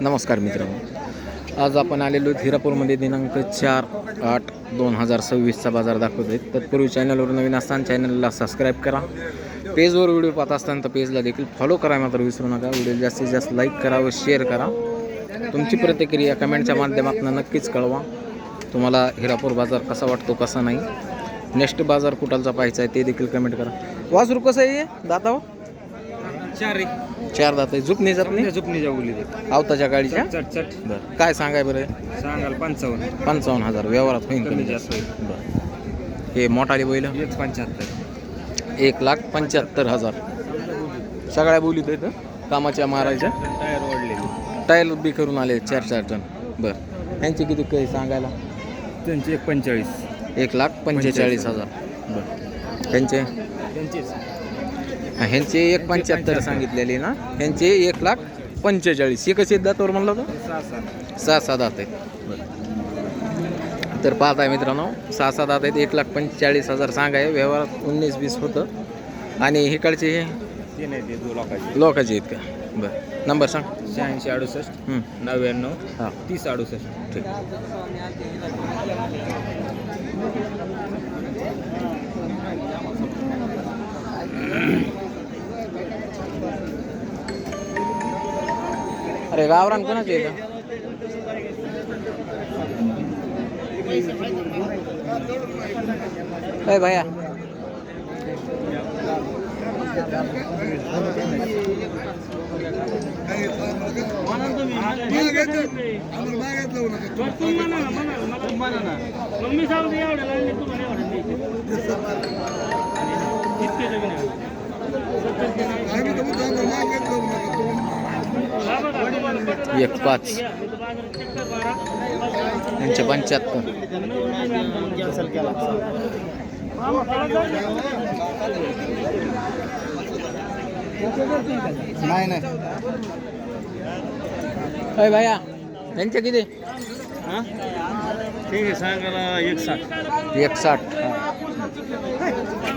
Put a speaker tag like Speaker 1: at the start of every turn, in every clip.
Speaker 1: नमस्कार मित्रांनो, आज आपण आलेलो हिरापूरमध्ये दिनांक 4/8/2026चा बाजार दाखवत आहे. तत्पूर्वी चॅनलवर नवीन असताना चॅनलला सबस्क्राईब करा. पेजवर व्हिडिओ पाहत असताना तर पेजला देखील फॉलो करा मात्र विसरू नका. व्हिडिओ जास्तीत जास्त लाईक करा व शेअर करा. तुमची प्रतिक्रिया कमेंटच्या माध्यमातून नक्कीच कळवा. तुम्हाला हिरापूर बाजार कसा वाटतो कसा नाही. नेक्स्ट बाजार कुठालचा पाहायचा आहे ते देखील कमेंट करा. वासरू कसं आहे दाताव? चार दात आहे. झुकणी जात नाही.
Speaker 2: झुकणी जाऊली
Speaker 1: आवताच्या गाडीच्या
Speaker 2: चट
Speaker 1: बरं. काय सांगाय बरं?
Speaker 2: सांगाल
Speaker 1: 55,000 व्यवहारात होईल कमी
Speaker 2: जास्त होईल.
Speaker 1: बरं. हे मोठाले बैल
Speaker 2: 175
Speaker 1: 1,75,000. सगळ्या बोलीत आहेत कामाच्या मारायच्या.
Speaker 2: टायर ओढलेली
Speaker 1: टायल बी करून आले 4 टन. बरं. यांची किती काही सांगायला?
Speaker 2: त्यांची 145
Speaker 1: 1,45,000. बरं. त्यांचे ह्यांचे 1,75,000 सांगितलेले ना. ह्यांचे 1,45,000. हे कसे दातावर म्हणलं होतं? 6 दात आहेत. तर पाहत आहे मित्रांनो, 6 दात आहेत. 1,45,000 सांगाय. व्यवहारात 19-20 होतं. आणि इकडचे हे
Speaker 2: ते नाही ते
Speaker 1: लोकांचे आहेत का? बरं. नंबर सांग.
Speaker 2: 86 68 99
Speaker 1: हां
Speaker 2: 30 68.
Speaker 1: ठीक. अरे गावरान कोणाचे आहे का? ए भैया एक 5 यांचे 75.
Speaker 2: नाही
Speaker 1: अय भैया यांचे किती?
Speaker 2: ठीक आहे सांगायला 160
Speaker 1: 160.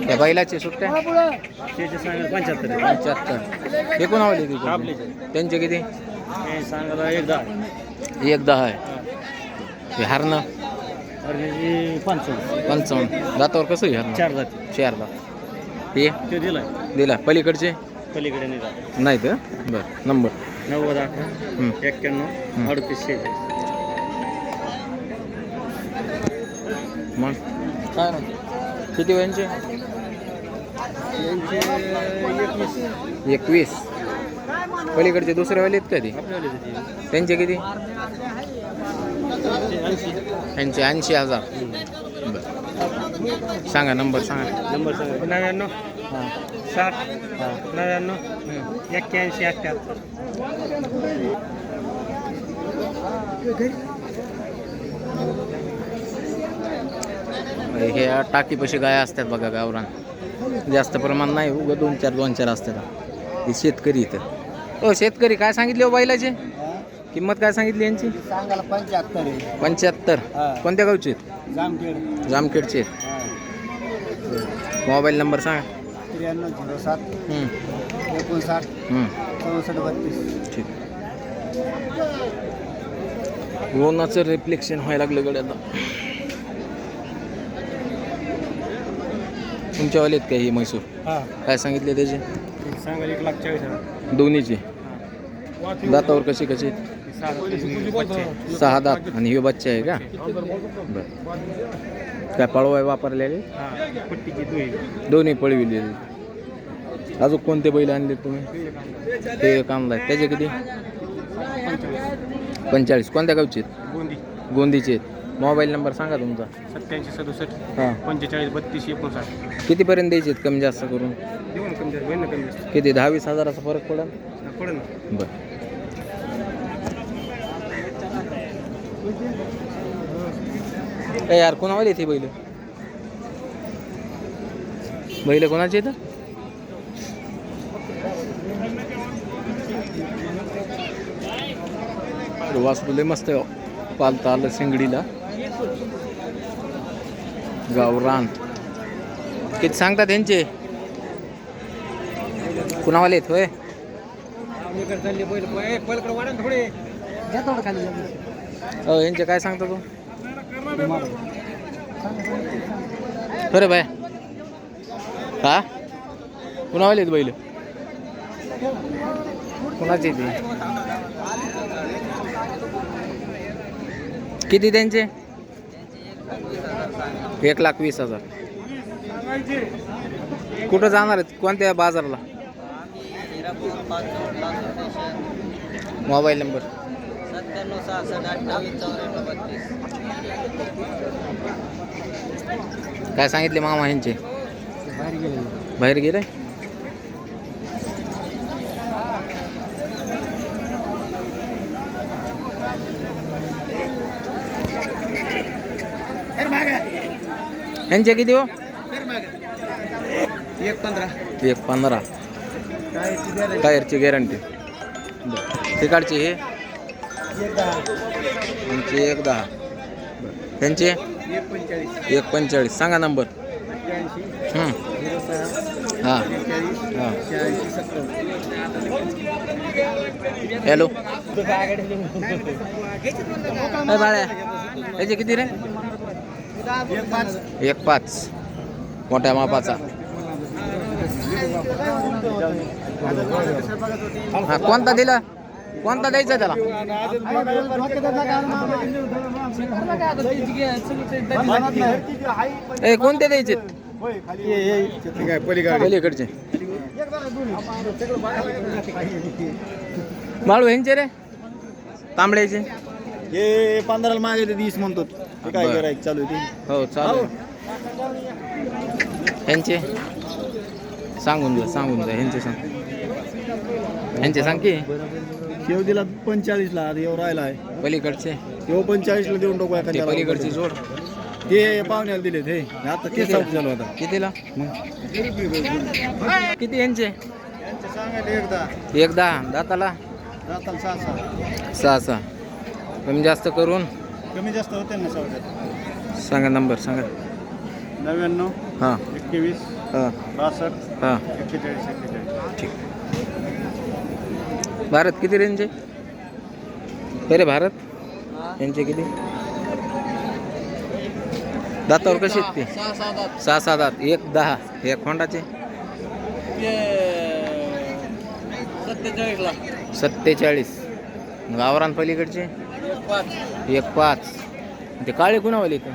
Speaker 1: या बैलाचे सुट्ट्या
Speaker 2: त्याचे सांगायला 75
Speaker 1: हे कोण आवडले
Speaker 2: आपले
Speaker 1: त्यांचे किती?
Speaker 2: हे सांगायला 110
Speaker 1: 110 आहे. हे हरणं
Speaker 2: अरे 55
Speaker 1: दातावर कसं आहे हरणं?
Speaker 2: 4 दात
Speaker 1: 4 दात. हे
Speaker 2: ते दिलाय
Speaker 1: दिला. पलीकडचे
Speaker 2: पलीकडे नाही जात.
Speaker 1: नाही तर बरं. नंबर
Speaker 2: 90 11 91 38 46.
Speaker 1: मग काय ना किती वयांचे? 21. पलीकडचे दुसरे वाले आहेत का ते? त्यांचे किती? त्यांचे 80,000. बरं. सांगा नंबर सांगा.
Speaker 2: नंबर सांगा 99
Speaker 1: हां
Speaker 2: 60
Speaker 1: हां
Speaker 2: 99 81 78.
Speaker 1: हे टाकीपाशी गाय असतात बघा गावरान. जास्त प्रमाण नाही. उगं 2-4 असतात. हे शेतकरी इथं. हो शेतकरी काय सांगितले हो बैलाचे? किंमत काय सांगितली यांची?
Speaker 2: सांगायला 75
Speaker 1: 75. कोणत्या गावचे आहेत?
Speaker 2: जामखेड
Speaker 1: जामखेडचे आहेत. मोबाईल नंबर सांगा.
Speaker 2: 9307 59 64 32.
Speaker 1: ठीक. ऊनाचं रिफ्लेक्शन व्हायला लागलं गड्यात. तुमच्यावाले आहेत का हे म्हैसूर? काय सांगितले त्याचे?
Speaker 2: सांगायला 1,40,000.
Speaker 1: दोन्हीचे दातावर कसे 6 दात. आणि हे बच्चा आहे का? बरं. काय पळवा आहे वापरलेले? दोन्ही पळविलेले. अजून कोणते बैल आणले तुम्ही? ते एक आणलाय. त्याचे किती? 45. कोणत्या गावचे आहेत? गोंदीचे आहेत. मोबाईल नंबर सांगा तुमचा.
Speaker 2: 87 67
Speaker 1: हां
Speaker 2: 45 32 59.
Speaker 1: कितीपर्यंत द्यायचे आहेत कमी जास्त करून?
Speaker 2: देऊन कमी जास्त होईल ना कमी जास्त
Speaker 1: किती? 10-20 हजाराचा फरक पडेल?
Speaker 2: पडेल ना.
Speaker 1: बरं. ए यार कोणावाले ती बैल? बैल कोणाचे आहेत? वासरू लय मस्त आहे. पालता आलं शिंगडीला. गावरान किती सांगतात त्यांचे? कुणावाले आहेत होय? यांचे काय सांगता तू अरे बाय हा कुणा आले बैल कुणाचे ते किती त्यांचे 1,20,000 कुठं जाणार आहेत कोणत्या बाजारला मोबाईल नंबर 9766289432 काय सांगितले मामा यांचे बाहेर गेले यांचे किती हो 1,15 टायरची गॅरंटी तिकडचे हे यांचे 1,10 त्यांचे 1,45 सांगा नंबर हां हां हॅलो बाळ्या याचे किती रे 1,5 मोठ्या मापाचा हा कोणता दिला कोणता द्यायचा त्याला ए कोणते द्यायचे पलीकडचे माळू ह्यांचे रे तांबड्याचे
Speaker 3: हे 15 मागे 20 म्हणतो काय करायचं चालू आहे
Speaker 1: हो चालू ह्यांचे सांगून जा ह्यांचे सांग की
Speaker 3: शेव दिला 45 ला येऊ राहिला आहे
Speaker 1: पलीकडचे
Speaker 3: येऊ 45 ला देऊन टाकू एखाद्या
Speaker 1: पलीकडची जोड
Speaker 3: ते पाहुण्याला दिले ते आता ते चालू झालं होता
Speaker 1: कितीला किती यांचे
Speaker 3: सांगायला
Speaker 1: 1,10 दाताला 6 कमी जास्त करून
Speaker 3: कमी जास्त होते ना सवड्यात
Speaker 1: सांगा नंबर सांगा
Speaker 3: 99
Speaker 1: हां
Speaker 3: 21
Speaker 1: हां
Speaker 3: 62
Speaker 1: हां
Speaker 3: 41
Speaker 1: ठीक भारत किती रेंजचे अरे भारत यांचे किती दातावर कशी आहेत ते 6 दात 1,10 एक खोंडाचे 47 गावरान पलीकडचे 1,5 ते काळे कुणावाले ते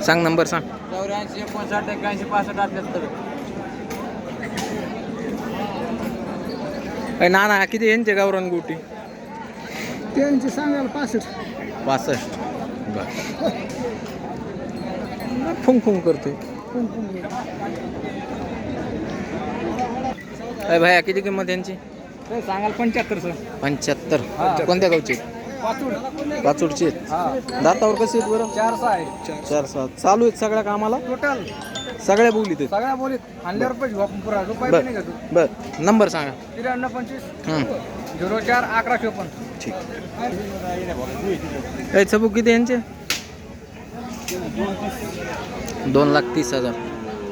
Speaker 1: सांग नंबर सांग
Speaker 2: 84 59 81 65 78
Speaker 1: ना ना किती यांचे गावरान गोटी
Speaker 3: त्यांचे सांगायला 65
Speaker 1: बर फुंक फुंक करतोय अरे भाया किती किंमत यांची
Speaker 2: सांगाल 75
Speaker 1: 75 कोणत्या गावचे पाचूडचे दातावर कसे आहेत बरं 4-6 चालू आहेत सगळ्या कामाला
Speaker 2: टोटल
Speaker 1: सगळ्या बोलीत आहेत
Speaker 2: सगळ्या बोलीत आणल्यावर पैसे वापरून पुरा रुपये
Speaker 1: बर
Speaker 2: नाही का तू
Speaker 1: बर नंबर सांगा
Speaker 2: 93 04 11 54
Speaker 1: ठीक काय सबूक किती यांचे 2,30,000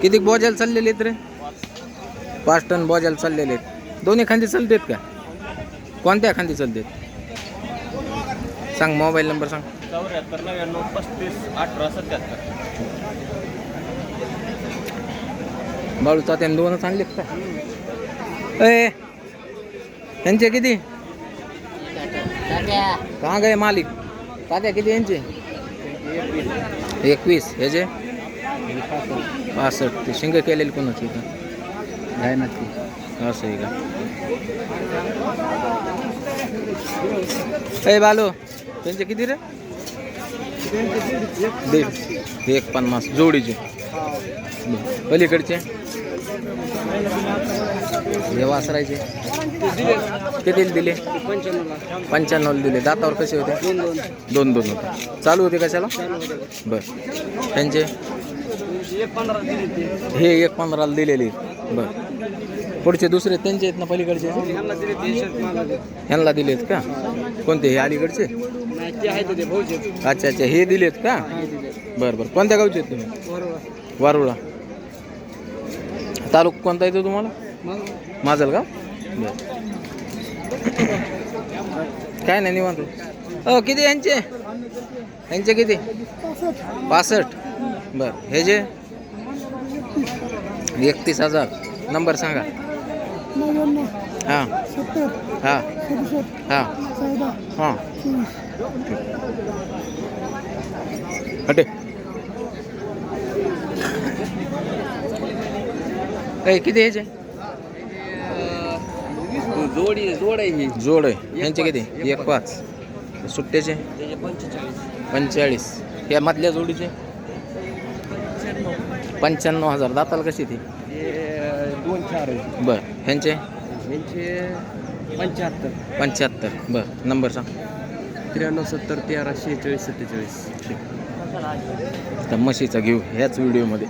Speaker 1: किती बोजायला चाललेले आहेत रे 5 टन बोजायला चाललेले आहेत दोन्ही खांदी चालतेत का कोणत्या खांदी चालतेत सांग मोबाईल नंबर सांग
Speaker 3: 74 99 35 18 77
Speaker 1: बाळूचा त्याने दोनच आणलेत का ए यांचे किती कहाँ गए मालिक तात्या किती यांचे 21 ह्याचे 65 ते शिंग केलेली कोणाची का आहे ना ती असं आहे का ए बालो त्यांचे किती रे 1,50 जोडीचे पलीकडचे हे वासरायचे किती दिले 95 दिले दातावर कसे होते 2 होते चालू होते कशाला बर त्यांचे हे 1,15 दिलेले बर पुढचे दुसरे त्यांचे आहेत ना पलीकडचे ह्यांना दिलेत का कोणते हे अलीकडचे अच्छा अच्छा हे दिलेत का बरं बरं कोणत्या गावचे आहेत तुम्ही वारुळा तालुका कोणता येतो तुम्हाला माझल का बरं काय नाही निवांत. हो किती यांचे किती 65. बर हे जे 31,000. नंबर सांगा. हां हां हां हां हटे किती ह्याचे जोड आहे यांचे किती 1,5. सुट्ट्याचे 45. या मधल्या जोडीचे 95,000. दाताला कशी ती
Speaker 2: 2-4
Speaker 1: बर ह्यांचे
Speaker 2: यांचे
Speaker 1: 75. बर नंबर सांग.
Speaker 2: 93 70 13 46 47.
Speaker 1: त्या म्हशीचा घेऊ ह्याच व्हिडिओमध्ये.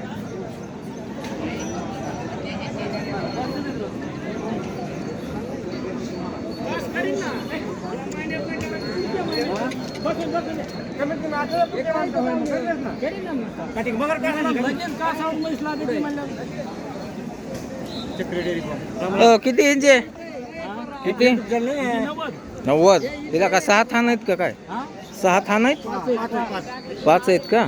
Speaker 1: किती इंचे किती 90. तिला का 6 थान आहेत का काय 6 थान आहेत 5 आहेत का.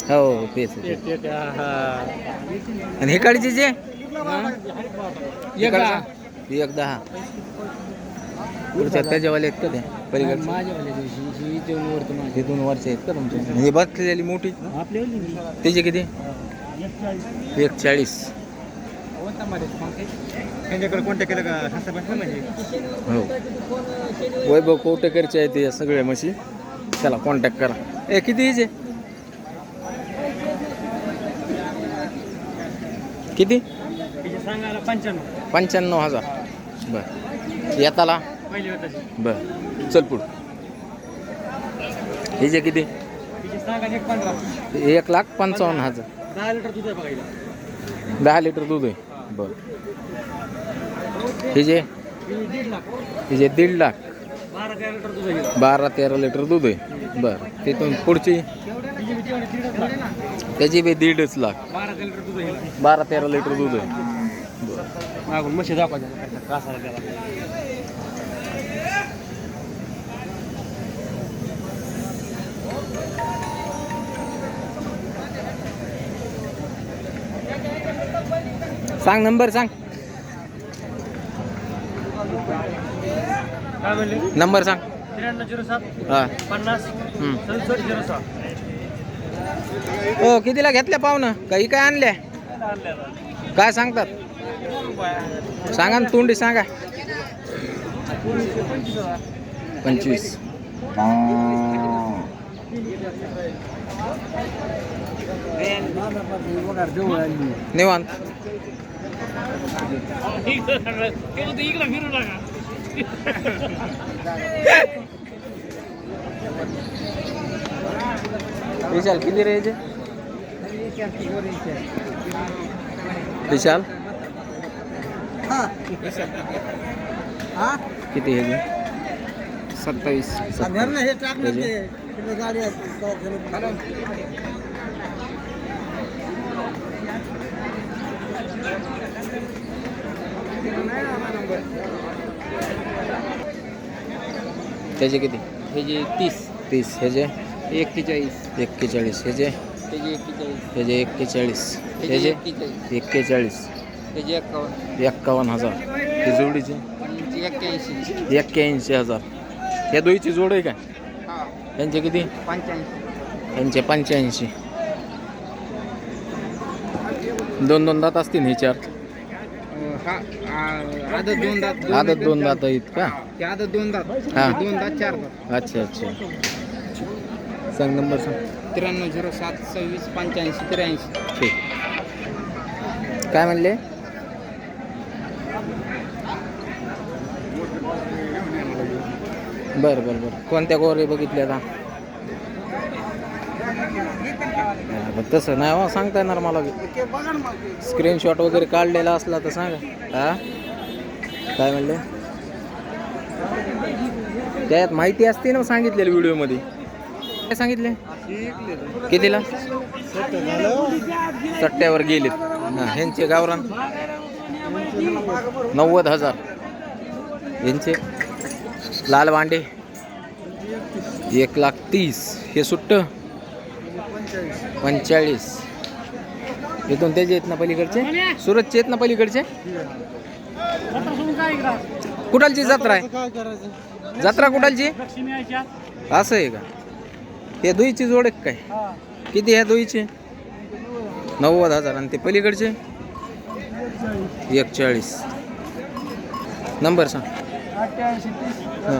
Speaker 1: हो तेच. आणि हे काळीचे जे 1,10. पुढच्या त्याच्यावाले आहेत का ते पलीकडचे 2 वर्ष आहेत का तुमचे. हे बसलेली मोठी त्याचे किती 1,40.
Speaker 3: त्यांच्याकडे कॉन्टॅक्ट केलं का
Speaker 1: हो वैभव कोटेकरचे आहेत या सगळ्या म्हशी. चला कॉन्टॅक्ट करा. किती हिचे किती 95,000. बर येताला बर चल पुढ. हिचे किती 1,55,000. 10 लिटर दूध आहे. बर हिचे 1,50,000. 12-13 लिटर दूध आहे. बर तिथून पुढची त्याची बी 1.5 लाख 12-13 लिटर दूध आहे.
Speaker 2: मागून म्हशी दाखवायचं.
Speaker 1: सांग नंबर सांग. नंबर सांग.
Speaker 2: 9307
Speaker 1: हां
Speaker 2: 50 6706.
Speaker 1: हो कितीला घेतल्या पाहुणं काही काय आणल्या काय सांगतात सांगा ना तोंडी सांगा. 25. निवांत. विशाल किती रेंज विशाल किती हे 27. त्याचे किती
Speaker 2: हे जे
Speaker 1: 30. ह्याचे
Speaker 2: 41
Speaker 1: 41. ह्याचे
Speaker 2: त्याचे 41
Speaker 1: 41. ह्याचे 41.
Speaker 2: त्याचे
Speaker 1: 51,000. ही जोडीची 81,000. ह्या दोईची जोड आहे काय यांचे किती
Speaker 2: 85
Speaker 1: यांचे 85. 2 दात असतील हे 4.
Speaker 2: आदत 2 दात.
Speaker 1: आदत 2 दात आहेत का.
Speaker 2: आदत 2 दात.
Speaker 1: हां
Speaker 2: 2 दात 4 दात.
Speaker 1: अच्छा. सांग नंबर सांग.
Speaker 2: 9307 26 85 83.
Speaker 1: ठीक. काय म्हणले बरं कोणत्या गोरे बघितले आता तसं नाही हो सांगता येणार मला. स्क्रीनशॉट वगैरे काढलेला असला तर सांगा. हां काय म्हणले त्यात माहिती असते ना सांगितलेलं व्हिडिओमध्ये. काय सांगितले कितीला? सट्ट्यावर गेलेत. हां ह्यांचे गावरान 90,000. यांचे लाल वांडे 1,30,000. हे सुट्ट 45. इथून त्याचे आहेत ना पलीकडचे, सुरतचे आहेत ना पलीकडचे. कुठालची जत्रा आहे? जत्रा कुठालची? असं आहे का? हे दुईची जोड आहे काय? किती ह्या दुईचे? 90,000. आणि ते पलीकडचे 41. नंबर सांग. हां.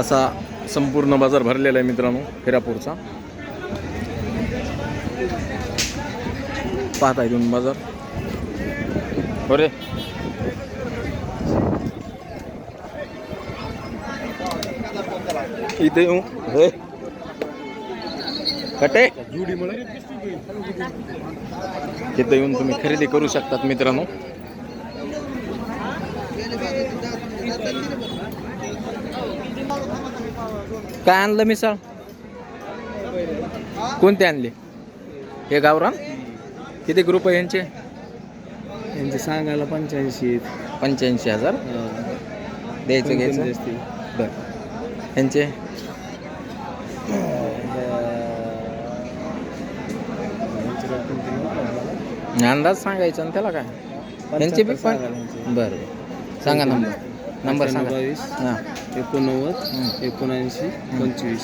Speaker 1: असा संपूर्ण बाजार भरलेला आहे मित्रांनो हिरापूरचा. पाहता इथून बाजार. बरे इथे येऊ हे कटे इथे येऊन तुम्ही खरेदी करू शकतात मित्रांनो. काय आणलं मिसळ? कोणते आणले? हे गावरान किती ग्रुप आहे यांचे?
Speaker 2: यांचे सांगायला 85.
Speaker 1: 85,000 द्यायचं घ्यायचं. बरं यांचे अंदाज सांगायचा आणि त्याला काय यांचे बी पण. बरं सांगा नंबर. नंबर सांगा.
Speaker 2: 22
Speaker 1: हां
Speaker 2: 89 79 25.